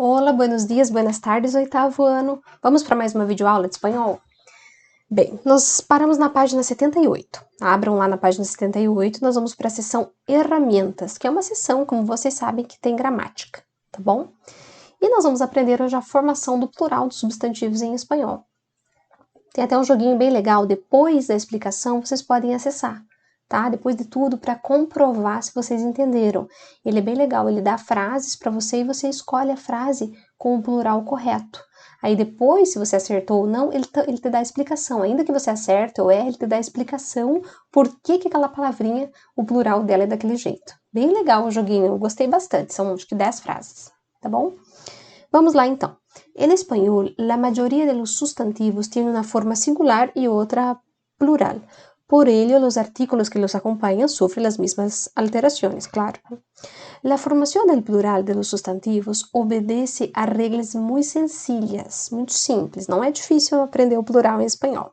Olá, buenos dias, buenas tardes, oitavo ano. Vamos para mais uma videoaula de espanhol? Bem, nós paramos na página 78. Abram lá na página 78, nós vamos para a seção Herramientas, que é uma seção, como vocês sabem, que tem gramática, tá bom? E nós vamos aprender hoje a formação do plural dos substantivos em espanhol. Tem até um joguinho bem legal, depois da explicação vocês podem acessar, tá? Depois de tudo, para comprovar se vocês entenderam. Ele é bem legal, ele dá frases para você e você escolhe a frase com o plural correto. Aí depois, se você acertou ou não, ele te dá a explicação. Ainda que você acerte ou erre, ele te dá a explicação por que aquela palavrinha, o plural dela é daquele jeito. Bem legal o joguinho, eu gostei bastante, são acho que 10 frases, tá bom? Vamos lá então. En español, la mayoría de los sustantivos tienen una forma singular y otra plural. Por ello, los artículos que los acompañan sufren las mismas alteraciones, claro. La formación del plural de los sustantivos obedece a regras muy sencillas, muito simples. Não é difícil aprender o plural em espanhol.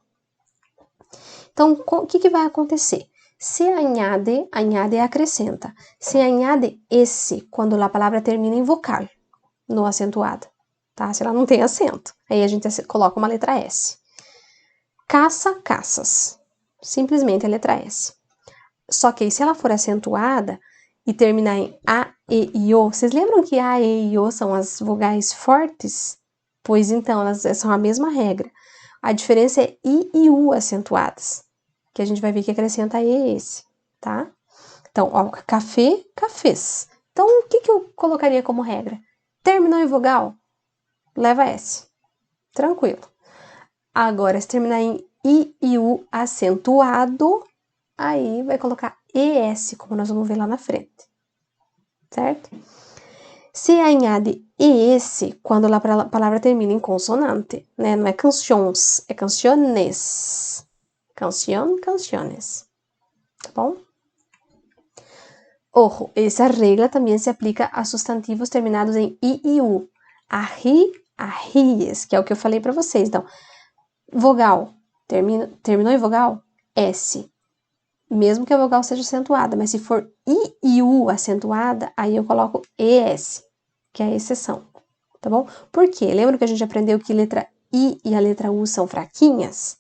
Então, o que vai acontecer? Se añade, añade é acrescenta. Se añade esse quando a palavra termina em vocal, no acentuado, tá? Se ela não tem acento, aí a gente coloca uma letra S. Caça, caças. Simplesmente a letra S. Só que aí, se ela for acentuada e terminar em A, E, I, O, vocês lembram que A, E, I, O são as vogais fortes? Pois então, elas são a mesma regra. A diferença é I e U acentuadas, que a gente vai ver que acrescenta E esse, tá? Então, ó, café, cafés. Então, o que eu colocaria como regra? Terminou em vogal? Leva S. Tranquilo. Agora, se terminar em I e U acentuado, aí vai colocar ES, como nós vamos ver lá na frente. Certo? Se añade ES quando a palavra termina em consonante, né? Não é canções, é canciones. Canción, canciones. Tá bom? Ojo, essa regra também se aplica a substantivos terminados em I e U. Ají, ajíes, que é o que eu falei para vocês. Então, vogal, terminou em vogal? S. Mesmo que a vogal seja acentuada, mas se for I e U acentuada, aí eu coloco ES, que é a exceção, tá bom? Por quê? Lembra que a gente aprendeu que letra I e a letra U são fraquinhas?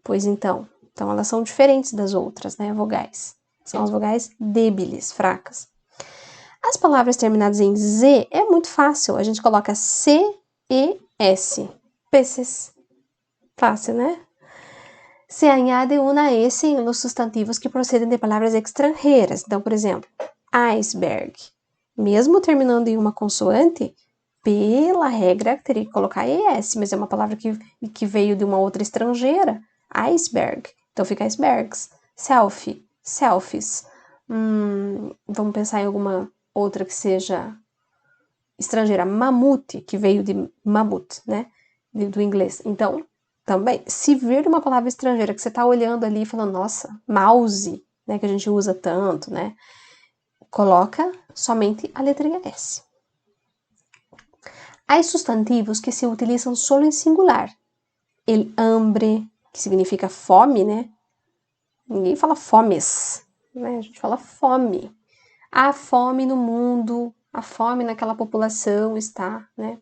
Pois então elas são diferentes das outras, né, vogais. São as vogais débiles, fracas. As palavras terminadas em Z é muito fácil, a gente coloca C e S. Peces. Fácil, né? Se añade una S em los sustantivos que procedem de palavras extranjeras. Então, por exemplo, iceberg. Mesmo terminando em uma consoante, pela regra teria que colocar ES, mas é uma palavra que veio de uma outra estrangeira. Iceberg. Então fica icebergs. Selfie, selfies. Vamos pensar em alguma outra que seja estrangeira. Mamute, que veio de mamute, né? Do inglês. Então, também, se vir uma palavra estrangeira que você está olhando ali e falando, nossa, mouse, né, que a gente usa tanto, né, coloca somente a letrinha S. Há substantivos que se utilizam solo em singular. El hambre, que significa fome, né, ninguém fala fomes, né, a gente fala fome. Há fome no mundo, a fome naquela população está, né.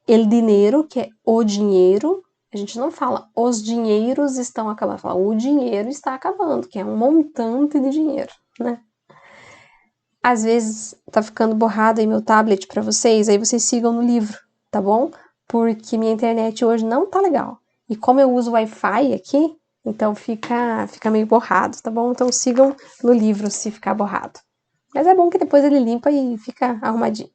El dinheiro, que é o dinheiro, a gente não fala os dinheiros estão acabando, fala o dinheiro está acabando, que é um montante de dinheiro, né? Às vezes tá ficando borrado aí meu tablet para vocês, aí vocês sigam no livro, tá bom? Porque minha internet hoje não tá legal. E como eu uso Wi-Fi aqui, então fica meio borrado, tá bom? Então sigam no livro se ficar borrado. Mas é bom que depois ele limpa e fica arrumadinho.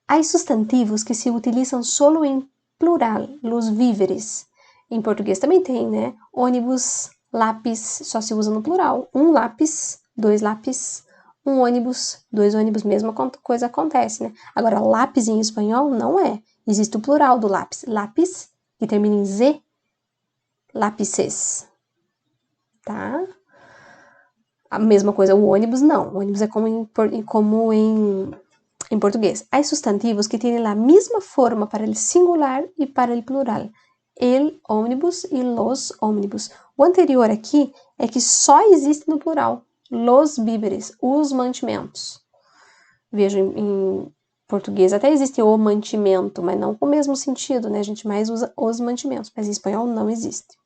Há substantivos que se utilizam solo em plural, los víveres. Em português também tem, né? Ônibus, lápis, só se usa no plural. Um lápis, dois lápis, um ônibus, dois ônibus, mesma coisa acontece, né? Agora, lápis em espanhol não é. Existe o plural do lápis. Lápis, que termina em Z, lápices. Tá? A mesma coisa, o ônibus não. O ônibus é como em português. Há substantivos que têm a mesma forma para o singular e para o plural. El ônibus e los ônibus. O anterior aqui é que só existe no plural. Los víveres, os mantimentos. Veja, em português até existe o mantimento, mas não com o mesmo sentido, né? A gente mais usa os mantimentos, mas em espanhol não existe.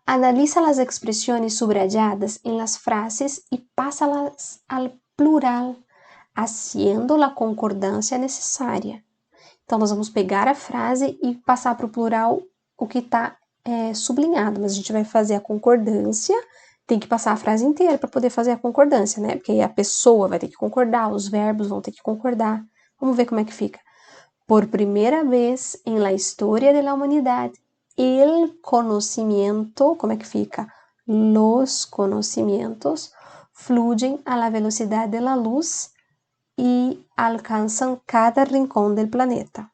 Analiza las expresiones subrayadas en las frases y pásalas al plural, haciendo la concordancia necesaria. Então, nós vamos pegar a frase e passar para o plural o que está sublinhado, mas a gente vai fazer a concordância, tem que passar a frase inteira para poder fazer a concordância, né? Porque aí a pessoa vai ter que concordar, os verbos vão ter que concordar. Vamos ver como é que fica. Por primeira vez em la historia de la humanidad, el conocimiento, como é que fica? Los conocimientos fluyen a la velocidad de la luz e alcançam cada rincão do planeta.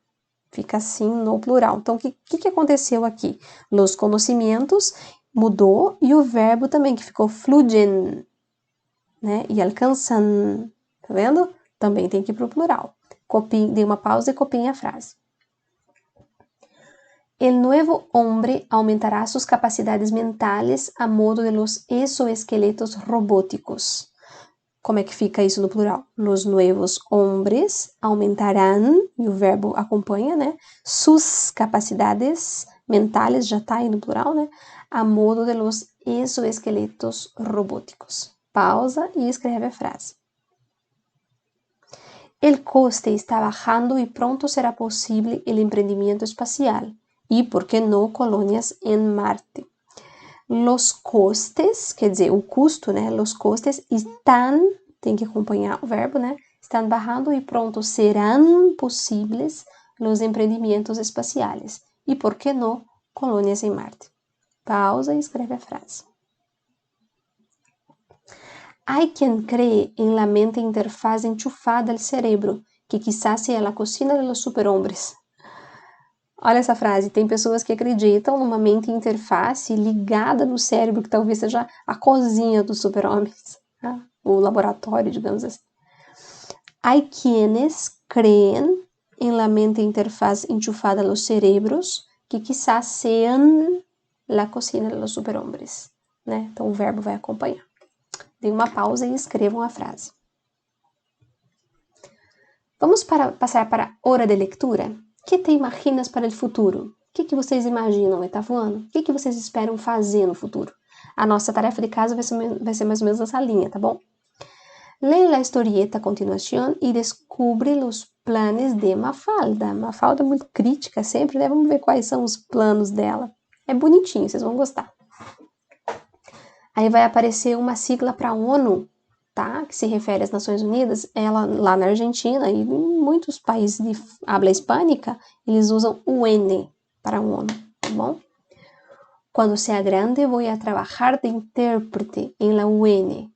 Fica assim no plural. Então, o que aconteceu aqui? Los conhecimentos mudou e o verbo também, que ficou fluyen, né? E alcançam, tá vendo? Também tem que ir para o plural. Dê uma pausa e copiem a frase. El nuevo hombre aumentará sus capacidades mentales a modo de los exoesqueletos robóticos. Como é que fica isso no plural? Los nuevos hombres aumentarán, e o verbo acompanha, né? Sus capacidades mentales, já tá aí no plural, né? A modo de los exoesqueletos robóticos. Pausa e escreve a frase. El coste está bajando y pronto será posible el emprendimiento espacial. E, por que não, colônias em Marte. Los costes, quer dizer, o custo, né? Los costes están, tem que acompanhar o verbo, né? Están bajando e pronto serán posibles los empreendimentos espaciales. E por que não, colônias em Marte. Pausa e escreve a frase. Hay quien cree en la mente interfaz enchufada al cerebro, que quizás sea la cocina de los superhombres. Olha essa frase, tem pessoas que acreditam numa mente interface ligada no cérebro, que talvez seja a cozinha dos super-homens, né? O laboratório, digamos assim. Hay quienes creen en la mente interfaz enchufada a los cerebros, que quizás sean la cocina de los superhombres, né? Então o verbo vai acompanhar. Dê uma pausa e escrevam a frase. Vamos passar para a hora de leitura? Que te imaginas para o futuro? O que vocês imaginam, oitavo ano? O que vocês esperam fazer no futuro? A nossa tarefa de casa vai ser mais ou menos essa linha, tá bom? Lee la historieta a continuación e descubre os planos de Mafalda. Mafalda é muito crítica sempre, né? Vamos ver quais são os planos dela. É bonitinho, vocês vão gostar. Aí vai aparecer uma sigla para a ONU, tá? Que se refere às Nações Unidas. Ela lá na Argentina e em muitos países de habla hispânica, eles usam UN para a ONU, tá bom? Quando sea grande, vou a trabalhar de intérprete em la UN.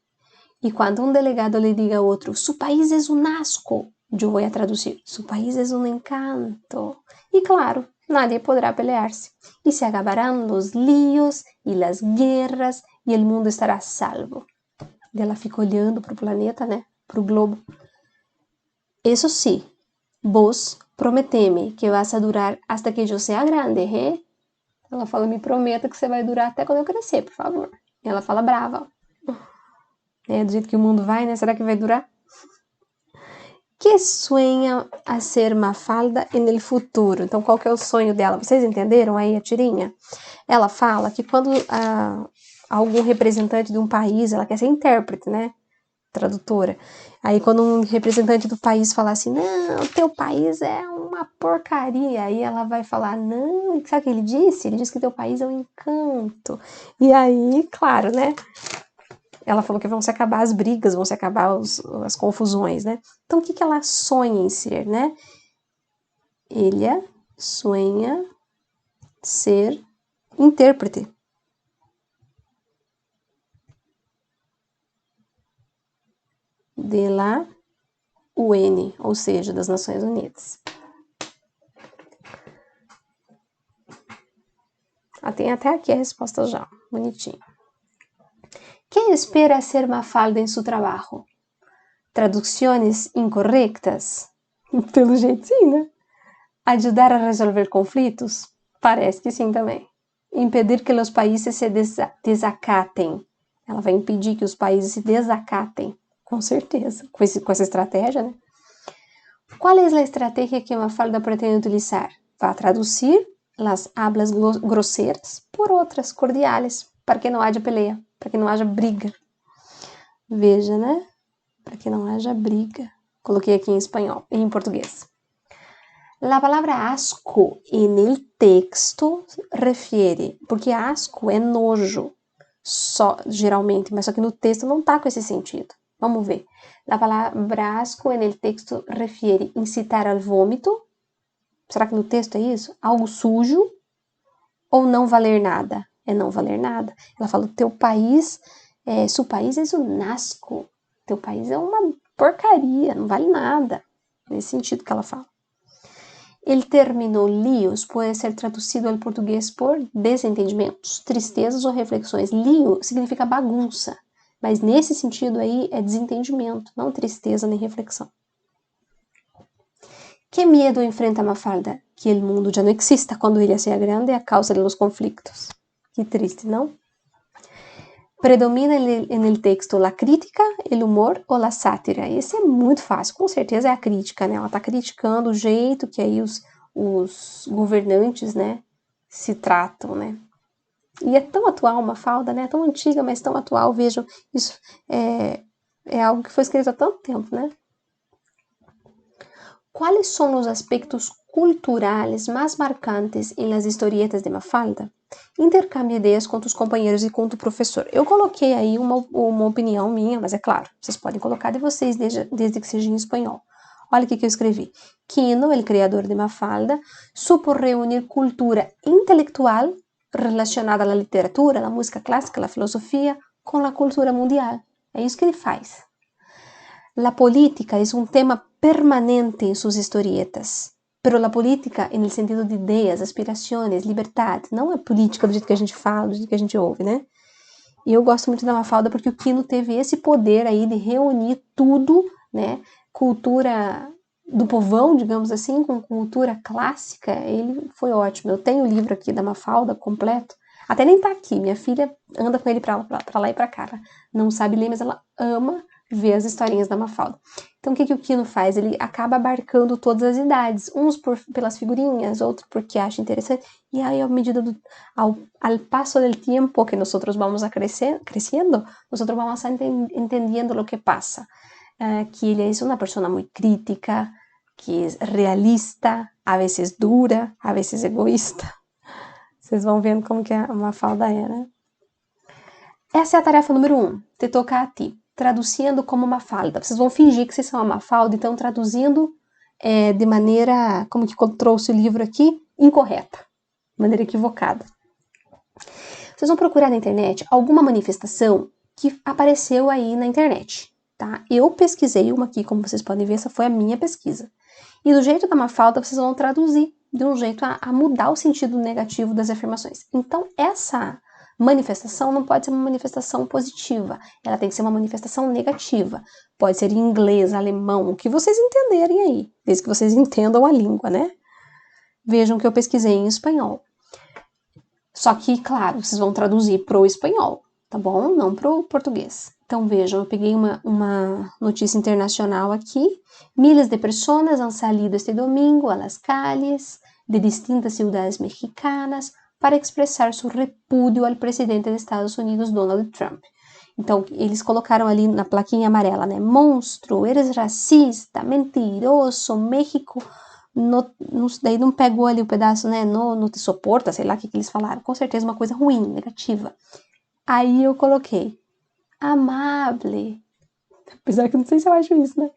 E quando um delegado le diga a outro, su país es un asco, eu vou a traduzir, su país es un encanto. E claro, nadie podrá pelear-se. E se acabarán los líos e las guerras e o mundo estará salvo. E ela fica olhando para o planeta, né? Para o globo. Isso sim, vos prometeme que vas a durar hasta que eu seja grande, hein? Ela fala, me prometa que você vai durar até quando eu crescer, por favor. E ela fala brava. Do jeito que o mundo vai, né? Será que vai durar? Que sonha a ser Mafalda no futuro? Então, qual que é o sonho dela? Vocês entenderam aí a tirinha? Ela fala que quando algum representante de um país, ela quer ser intérprete, né? Tradutora. Aí quando um representante do país falar assim, não, teu país é uma porcaria, aí ela vai falar, não, sabe o que ele disse? Ele disse que teu país é um encanto. E aí, claro, né? Ela falou que vão se acabar as brigas, vão se acabar as confusões, né? Então, o que ela sonha em ser, né? Ella sonha ser intérprete. De la UN, ou seja, das Nações Unidas. Tem até aqui a resposta já, bonitinho. ¿Qué espera hacer Mafalda en su trabajo? Traducciones incorrectas? Pelo jeito sim, né? Ajudar a resolver conflitos? Parece que sim também. Impedir que os países se desacatem. Ela vai impedir que os países se desacatem. com certeza, com essa estratégia, né? ¿Cuál es la estrategia que Mafalda pretende utilizar? Va a traducir las hablas groseras por outras cordiales, para que não haja pelea, para que não haja briga. Veja, né? Para que não haja briga. Coloquei aqui em espanhol, em português. La palavra asco en el texto refere, porque asco é nojo, só, geralmente, mas só que no texto não tá com esse sentido. Vamos ver. La palavra asco en el texto refere incitar al vômito. Será que no texto é isso? Algo sujo ou não valer nada? É não valer nada. Ela fala, teu país, seu país é um asco. Teu país é uma porcaria, não vale nada. Nesse sentido que ela fala. El término líos pode ser traduzido ao português por desentendimentos, tristezas ou reflexões. Lío significa bagunça, mas nesse sentido aí é desentendimento, não tristeza nem reflexão. Que medo enfrenta Mafalda? Que o mundo já não exista quando ela seja grande a causa dos conflitos. Que triste, não? Predomina no texto a crítica, o humor ou a sátira? Esse é muito fácil, com certeza é a crítica, né? Ela está criticando o jeito que aí os governantes, né, se tratam, né? E é tão atual Mafalda, né? Tão antiga, mas tão atual. Vejam, isso é algo que foi escrito há tanto tempo, né? Quais são os aspectos culturais mais marcantes em las historietas de Mafalda? Intercambie ideias com os companheiros e com o professor. Eu coloquei aí uma opinião minha, mas é claro, vocês podem colocar de vocês desde que seja em espanhol. Olha o que eu escrevi. Quino, o criador de Mafalda, supo reunir cultura intelectual relacionada à literatura, à música clássica, à filosofia, com a cultura mundial. É isso que ele faz. La política é um tema permanente em suas historietas, pero la política en el sentido de ideias, aspirações, liberdade, não é política do jeito que a gente fala, do jeito que a gente ouve, né? E eu gosto muito da Mafalda porque o Quino teve esse poder aí de reunir tudo, né? Cultura do povão, digamos assim, com cultura clássica, ele foi ótimo. Eu tenho o livro aqui da Mafalda completo, até nem tá aqui, minha filha anda com ele pra lá e pra cá, ela não sabe ler, mas ela ama ver as historinhas da Mafalda. Então, o que o Quino faz? Ele acaba abarcando todas as idades, uns pelas figurinhas, outros porque acha interessante, e aí, à medida ao passo do tempo que nós vamos crescendo, nós vamos entendendo o que passa. Que ele é uma pessoa muito crítica, que é realista, a vezes dura, a vezes egoísta. Vocês vão vendo como que a Mafalda é, né? Essa é a tarefa número 1, te toca a ti. Traduzindo como Mafalda. Vocês vão fingir que vocês são a Mafalda, então traduzindo de maneira, como que eu trouxe o livro aqui, incorreta, de maneira equivocada. Vocês vão procurar na internet alguma manifestação que apareceu aí na internet, tá? Eu pesquisei uma aqui, como vocês podem ver, essa foi a minha pesquisa. E do jeito da Mafalda, vocês vão traduzir de um jeito a mudar o sentido negativo das afirmações. Então, essa manifestação não pode ser uma manifestação positiva, ela tem que ser uma manifestação negativa. Pode ser em inglês, alemão, o que vocês entenderem aí, desde que vocês entendam a língua, né? Vejam que eu pesquisei em espanhol. Só que, claro, vocês vão traduzir pro espanhol, tá bom? Não pro português. Então, vejam, eu peguei uma notícia internacional aqui. Miles de pessoas han salido este domingo a las calles de distintas ciudades mexicanas para expressar seu repúdio ao presidente dos Estados Unidos, Donald Trump. Então, eles colocaram ali na plaquinha amarela, né? Monstro, eres racista, mentiroso, México... daí não pegou ali o pedaço, né? Não te suporta, sei lá o que eles falaram. Com certeza uma coisa ruim, negativa. Aí eu coloquei amable. Apesar que eu não sei se eu acho isso, né?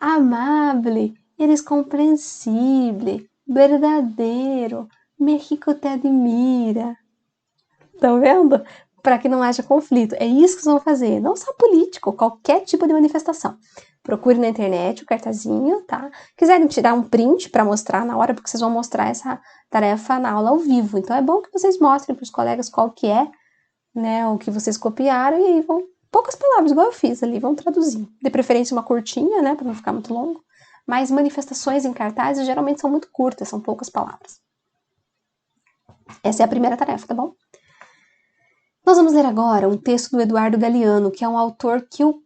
Amable, eres compreensível, verdadeiro, México te admira. Estão vendo? Para que não haja conflito. É isso que vocês vão fazer. Não só político, qualquer tipo de manifestação. Procure na internet o cartazinho, tá? Quiserem tirar um print para mostrar na hora, porque vocês vão mostrar essa tarefa na aula ao vivo. Então é bom que vocês mostrem para os colegas qual que é, né, o que vocês copiaram e aí vão, poucas palavras, igual eu fiz ali, vão traduzir. De preferência uma curtinha, né, para não ficar muito longo. Mas manifestações em cartazes geralmente são muito curtas, são poucas palavras. Essa é a primeira tarefa, tá bom? Nós vamos ler agora um texto do Eduardo Galeano, que é um autor que eu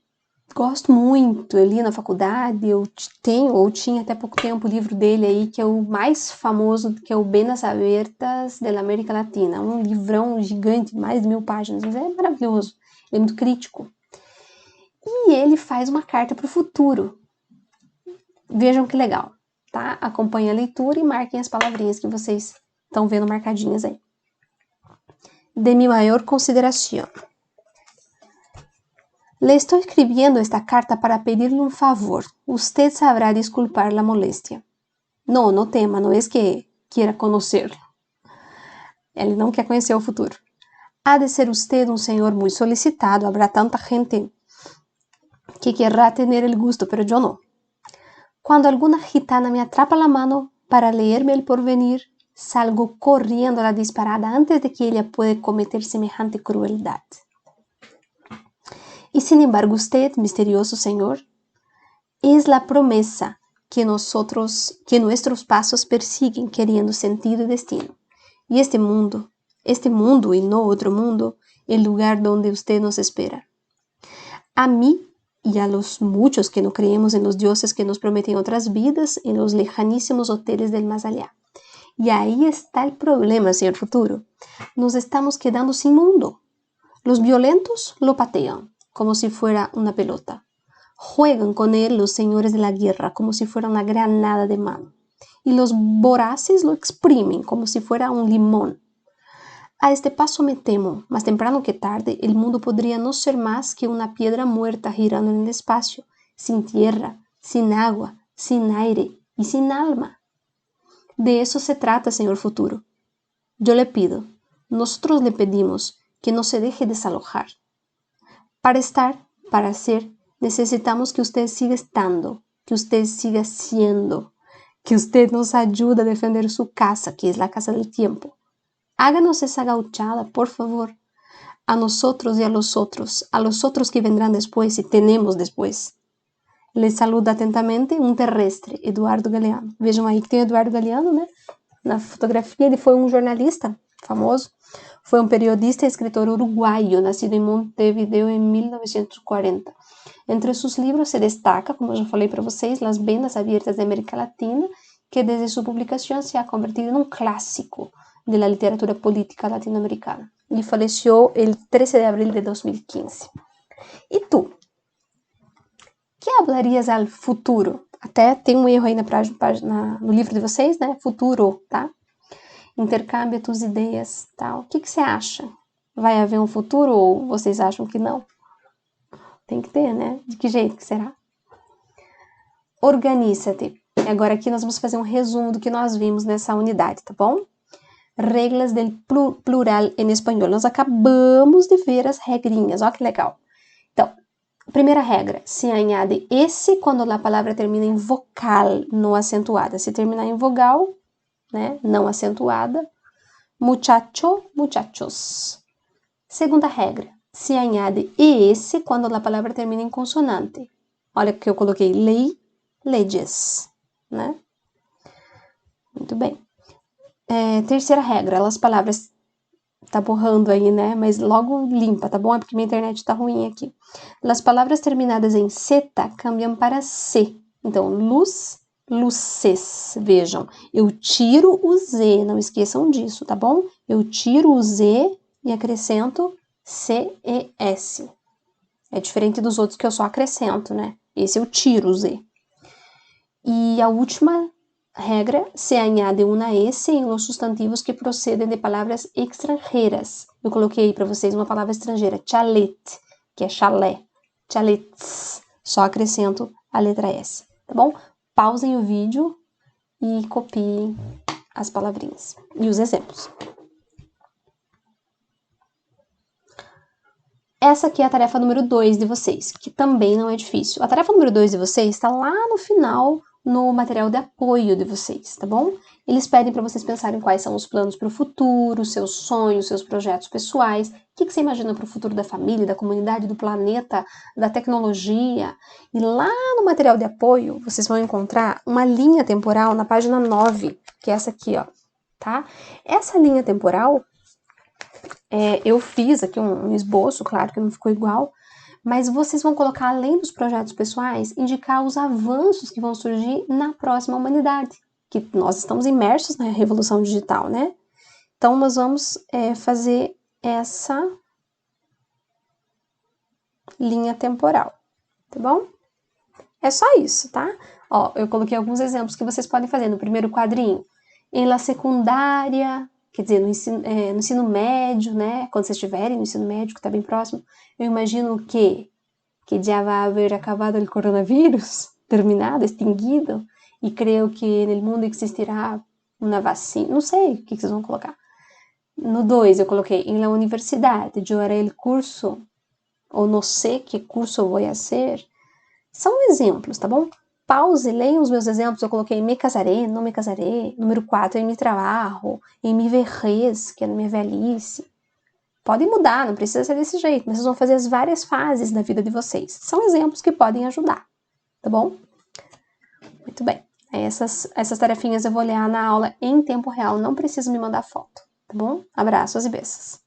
gosto muito, eu li na faculdade, eu tenho, ou tinha até pouco tempo, o livro dele aí, que é o mais famoso, que é o Venas Abertas da América Latina. Um livrão gigante, mais de 1000 páginas, mas é maravilhoso, ele é muito crítico. E ele faz uma carta para o futuro. Vejam que legal, tá? Acompanhem a leitura e marquem as palavrinhas que vocês estão vendo marcadinhas aí. De mi mayor consideración. Le estoy escribiendo esta carta para pedirle un favor. Usted sabrá disculpar la molestia. No tema, no es que quiera conocerlo. Ele não quer conhecer o futuro. Ha de ser usted un señor muy solicitado. Habrá tanta gente que querrá tener el gusto, pero yo no. Cuando alguna gitana me atrapa la mano para leerme el porvenir, salgo corriendo a la disparada antes de que ella pueda cometer semejante crueldad. Y sin embargo usted, misterioso Señor, es la promesa que nuestros pasos persiguen queriendo sentido y destino. Y este mundo y no otro mundo, el lugar donde usted nos espera. A mí y a los muchos que no creemos en los dioses que nos prometen otras vidas en los lejanísimos hoteles del más allá. Y ahí está el problema, señor futuro. Nos estamos quedando sin mundo. Los violentos lo patean como si fuera una pelota. Juegan con él los señores de la guerra como si fuera una granada de mano. Y los voraces lo exprimen como si fuera un limón. A este paso me temo, más temprano que tarde, el mundo podría no ser más que una piedra muerta girando en el espacio, sin tierra, sin agua, sin aire y sin alma. De eso se trata, señor futuro. Yo le pido, nosotros le pedimos que no se deje desalojar. Para estar, para ser, necesitamos que usted siga estando, que usted siga siendo, que usted nos ayude a defender su casa, que es la casa del tiempo. Háganos esa gauchada, por favor, a nosotros y a los otros que vendrán después y tenemos después. Les saluda atentamente um terrestre, Eduardo Galeano. Vejam aí que tem o Eduardo Galeano, né? Na fotografia ele foi um jornalista famoso, foi um periodista e escritor uruguaio, nascido em Montevideo em 1940. Entre seus livros se destaca, como eu já falei para vocês, Las Venas Abiertas da América Latina, que desde sua publicação se ha convertido em um clássico de la literatura política latinoamericana. Ele faleceu el 13 de abril de 2015. E tu? Que hablarias ao futuro? Até tem um erro aí no livro de vocês, né? Futuro, tá? Intercâmbio tus ideias, tá? O que você acha? Vai haver um futuro ou vocês acham que não? Tem que ter, né? De que jeito que será? Organíza-te. Agora aqui nós vamos fazer um resumo do que nós vimos nessa unidade, tá bom? Regras del plural em espanhol. Nós acabamos de ver as regrinhas, ó que legal. Então, primeira regra, se añade esse quando a palavra termina em vocal não acentuada. Se terminar em vogal, né, não acentuada, muchacho, muchachos. Segunda regra, se añade esse quando a palavra termina em consonante. Olha que eu coloquei lei, leyes, né? Muito bem. Terceira regra, as palavras tá borrando aí, né? Mas logo limpa, tá bom? É porque minha internet tá ruim aqui. As palavras terminadas em zeta cambiam para C. Então, luz, luces. Vejam, eu tiro o Z, não esqueçam disso, tá bom? Eu tiro o Z e acrescento CES. É diferente dos outros que eu só acrescento, né? Esse eu tiro o Z. E a última regra, se añade uma S em los substantivos que procedem de palavras estrangeiras. Eu coloquei aí para vocês uma palavra estrangeira, chalet, que é chalé. Chalets. Só acrescento a letra S, tá bom? Pausem o vídeo e copiem as palavrinhas e os exemplos. Essa aqui é a tarefa número 2 de vocês, que também não é difícil. A tarefa número 2 de vocês está lá no final, no material de apoio de vocês, tá bom? Eles pedem para vocês pensarem quais são os planos para o futuro, seus sonhos, seus projetos pessoais. O que você imagina para o futuro da família, da comunidade, do planeta, da tecnologia? E lá no material de apoio, vocês vão encontrar uma linha temporal na página 9, que é essa aqui, ó, tá? Essa linha temporal, eu fiz aqui um esboço, claro que não ficou igual, Mas vocês vão colocar, além dos projetos pessoais, indicar os avanços que vão surgir na próxima humanidade, que nós estamos imersos na revolução digital, né? Então, nós vamos fazer essa linha temporal, tá bom? É só isso, tá? Ó, eu coloquei alguns exemplos que vocês podem fazer no primeiro quadrinho. Em la secundária, quer dizer, no ensino médio, né? Quando vocês estiverem no ensino médio, que está bem próximo, eu imagino que já vai haver acabado o coronavírus, terminado, extinguido, e creio que no mundo existirá uma vacina. Não sei o que vocês vão colocar. No 2, eu coloquei em la universidade, eu haré o curso, ou não sei que curso vou fazer. São exemplos, tá bom? Pause, leiam os meus exemplos. Eu coloquei me casaré, não me casaré. Número 4, em mi trabalho, em mi vejez, que é na minha velhice. Podem mudar, não precisa ser desse jeito, mas vocês vão fazer as várias fases da vida de vocês. São exemplos que podem ajudar, tá bom? Muito bem. Essas tarefinhas eu vou olhar na aula em tempo real, não precisa me mandar foto, tá bom? Abraços e beijos.